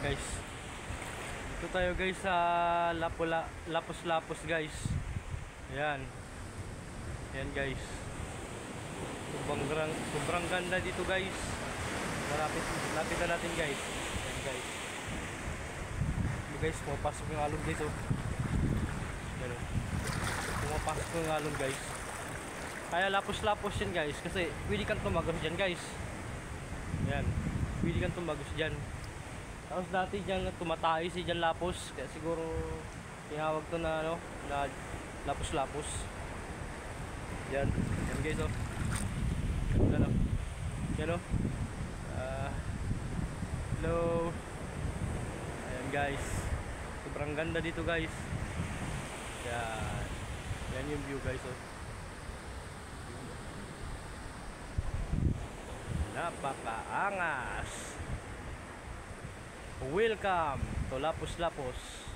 Guys, ito tayo guys sa Lapus-Lapus guys. Ayan. Ayan guys. Sobrang ganda dito guys. Lapit na natin guys. Ayan guys. Ayan guys, pumapasok yung alon guys oh. Ayan oh. Pumapasok yung alon guys. Kaya lapus-lapus yan guys. Kasi pwede kang tumagos dyan guys. Ayan. Pwede kang tumagos dyan. Tapos dati dyan tumatay si dyan lapus. Kaya siguro tinawag to na ano, na lapus-lapus. Yan. Yan guys oh. Yan oh. Yan oh. Hello. Ayan guys. Sobrang ganda dito guys. Yan. Yan yung view guys oh. Napakaangas. Welcome to Lapus-Lapus.